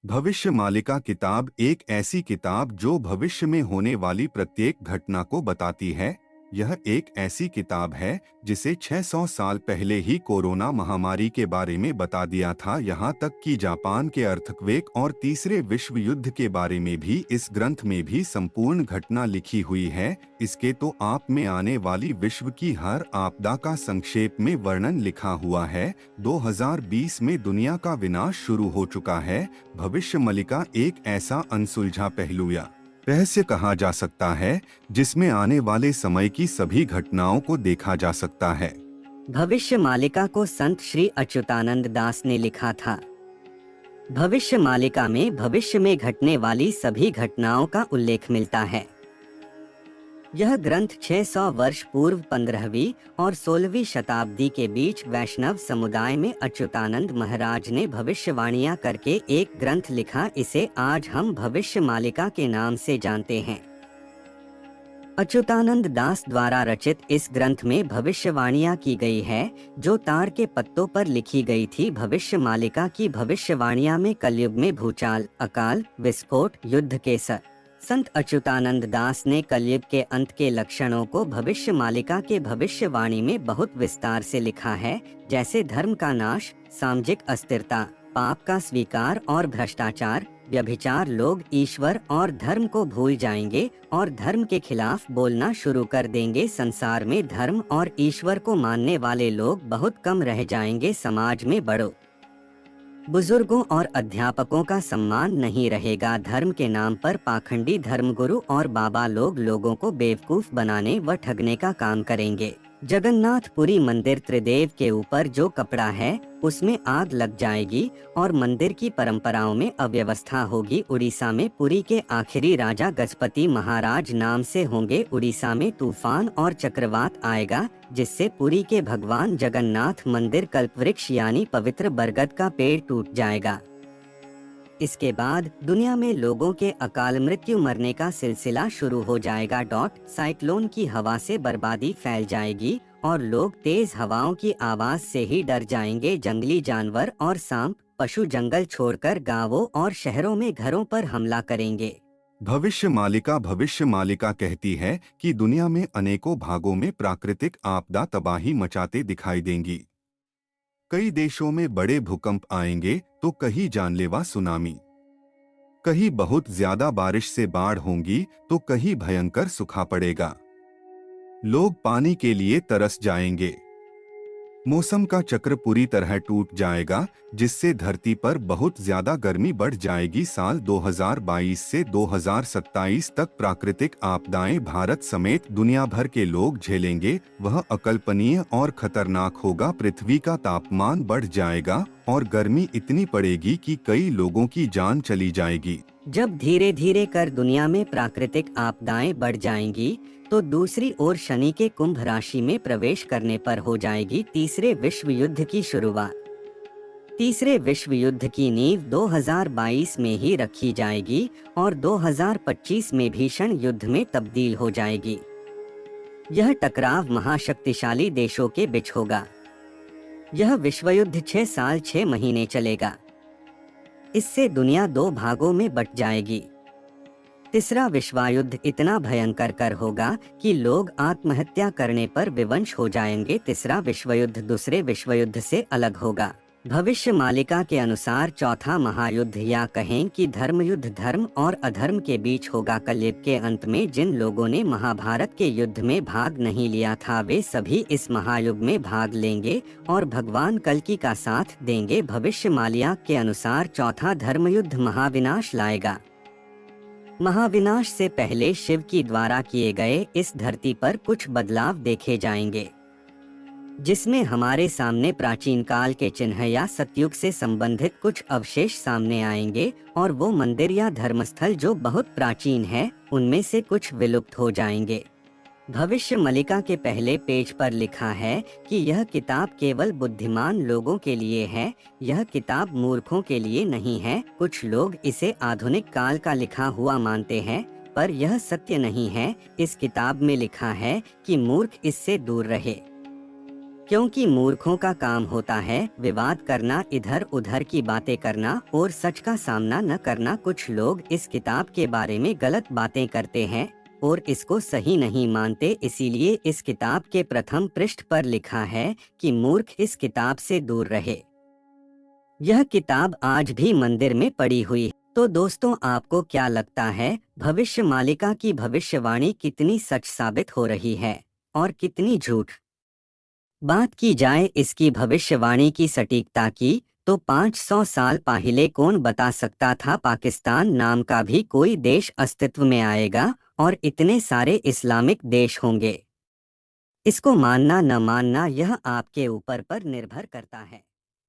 भविष्य मालिका किताब एक ऐसी किताब जो भविष्य में होने वाली प्रत्येक घटना को बताती है। यह एक ऐसी किताब है जिसे 600 साल पहले ही कोरोना महामारी के बारे में बता दिया था। यहाँ तक कि जापान के अर्थक्वेक और तीसरे विश्व युद्ध के बारे में भी इस ग्रंथ में भी संपूर्ण घटना लिखी हुई है। इसके तो आप में आने वाली विश्व की हर आपदा का संक्षेप में वर्णन लिखा हुआ है। 2020 में दुनिया का विनाश शुरू हो चुका है। भविष्य मालिका एक ऐसा अनसुलझा पहलू या रहस्य कहा जा सकता है जिसमें आने वाले समय की सभी घटनाओं को देखा जा सकता है। भविष्य मालिका को संत श्री अच्युतानंद दास ने लिखा था। भविष्य मालिका में भविष्य में घटने वाली सभी घटनाओं का उल्लेख मिलता है। यह ग्रंथ 600 वर्ष पूर्व 15वीं और 16वीं शताब्दी के बीच वैष्णव समुदाय में अच्युतानंद महाराज ने भविष्यवाणियां करके एक ग्रंथ लिखा। इसे आज हम भविष्य मालिका के नाम से जानते हैं। अच्युतानंद दास द्वारा रचित इस ग्रंथ में भविष्यवाणियां की गई है जो ताड़ के पत्तों पर लिखी गई थी। भविष्य मालिका की भविष्यवाणियां में कलयुग में भूचाल, अकाल, विस्फोट, युद्ध के संत अच्युतानंद दास ने कलयुग के अंत के लक्षणों को भविष्य मालिका के भविष्यवाणी में बहुत विस्तार से लिखा है, जैसे धर्म का नाश, सामाजिक अस्थिरता, पाप का स्वीकार और भ्रष्टाचार, व्यभिचार। लोग ईश्वर और धर्म को भूल जाएंगे और धर्म के खिलाफ बोलना शुरू कर देंगे। संसार में धर्म और ईश्वर को मानने वाले लोग बहुत कम रह जाएंगे। समाज में बड़ों, बुजुर्गों और अध्यापकों का सम्मान नहीं रहेगा। धर्म के नाम पर पाखंडी धर्मगुरु और बाबा लोग लोगों को बेवकूफ बनाने व ठगने का काम करेंगे। जगन्नाथपुरी मंदिर त्रिदेव के ऊपर जो कपड़ा है उसमें आग लग जाएगी और मंदिर की परंपराओं में अव्यवस्था होगी। उड़ीसा में पुरी के आखिरी राजा गजपति महाराज नाम से होंगे। उड़ीसा में तूफान और चक्रवात आएगा जिससे पुरी के भगवान जगन्नाथ मंदिर कल्पवृक्ष यानी पवित्र बरगद का पेड़ टूट जाएगा। इसके बाद दुनिया में लोगों के अकाल मृत्यु मरने का सिलसिला शुरू हो जाएगा। साइक्लोन की हवा से बर्बादी फैल जाएगी और लोग तेज हवाओं की आवाज से ही डर जाएंगे। जंगली जानवर और सांप, पशु जंगल छोड़कर गांवों और शहरों में घरों पर हमला करेंगे। भविष्य मालिका कहती है कि दुनिया में अनेकों भागों में प्राकृतिक आपदा तबाही मचाते दिखाई देंगी। कई देशों में बड़े भूकंप आएंगे तो कहीं जानलेवा सुनामी, कहीं बहुत ज्यादा बारिश से बाढ़ होंगी तो कहीं भयंकर सूखा पड़ेगा। लोग पानी के लिए तरस जाएंगे। मौसम का चक्र पूरी तरह टूट जाएगा जिससे धरती पर बहुत ज्यादा गर्मी बढ़ जाएगी। साल 2022 से 2027 तक प्राकृतिक आपदाएं भारत समेत दुनिया भर के लोग झेलेंगे। वह अकल्पनीय और खतरनाक होगा। पृथ्वी का तापमान बढ़ जाएगा और गर्मी इतनी पड़ेगी कि कई लोगों की जान चली जाएगी। जब धीरे धीरे कर दुनिया में प्राकृतिक आपदाएं बढ़ जाएंगी तो दूसरी ओर शनि के कुंभ राशि में प्रवेश करने पर हो जाएगी तीसरे विश्व युद्ध की शुरुआत। तीसरे विश्व युद्ध की नींव 2022 में ही रखी जाएगी और 2025 में भीषण युद्ध में तब्दील हो जाएगी। यह टकराव महाशक्तिशाली देशों के बीच होगा। यह विश्व युद्ध 6 साल 6 महीने चलेगा। इससे दुनिया 2 भागों में बंट जाएगी। तीसरा विश्वयुद्ध इतना भयंकर कर होगा कि लोग आत्महत्या करने पर विवश हो जाएंगे। तीसरा विश्वयुद्ध दूसरे विश्वयुद्ध से अलग होगा। भविष्य मालिका के अनुसार चौथा महायुद्ध या कहें कि धर्मयुद्ध धर्म और अधर्म के बीच होगा। कलयुग के अंत में जिन लोगों ने महाभारत के युद्ध में भाग नहीं लिया था वे सभी इस महायुद्ध में भाग लेंगे और भगवान कल्कि का साथ देंगे। भविष्य मालिका के अनुसार चौथा धर्मयुद्ध महाविनाश लाएगा। महाविनाश से पहले शिव की द्वारा किए गए इस धरती पर कुछ बदलाव देखे जाएंगे जिसमें हमारे सामने प्राचीन काल के चिन्ह या सतयुग से संबंधित कुछ अवशेष सामने आएंगे और वो मंदिर या धर्मस्थल जो बहुत प्राचीन है उनमें से कुछ विलुप्त हो जाएंगे। भविष्य मालिका के पहले पेज पर लिखा है कि यह किताब केवल बुद्धिमान लोगों के लिए है, यह किताब मूर्खों के लिए नहीं है। कुछ लोग इसे आधुनिक काल का लिखा हुआ मानते हैं पर यह सत्य नहीं है। इस किताब में लिखा है कि मूर्ख इससे दूर रहे। क्योंकि मूर्खों का काम होता है विवाद करना, इधर उधर की बातें करना और सच का सामना न करना। कुछ लोग इस किताब के बारे में गलत बातें करते हैं और इसको सही नहीं मानते, इसीलिए इस किताब के प्रथम पृष्ठ पर लिखा है कि मूर्ख इस किताब से दूर रहे। यह किताब आज भी मंदिर में पड़ी हुई है। तो दोस्तों, आपको क्या लगता है भविष्य मालिका की भविष्यवाणी कितनी सच साबित हो रही है और कितनी झूठ? बात की जाए इसकी भविष्यवाणी की सटीकता की, तो 500 साल पहले कौन बता सकता था पाकिस्तान नाम का भी कोई देश अस्तित्व में आएगा और इतने सारे इस्लामिक देश होंगे। इसको मानना न मानना यह आपके ऊपर पर निर्भर करता है।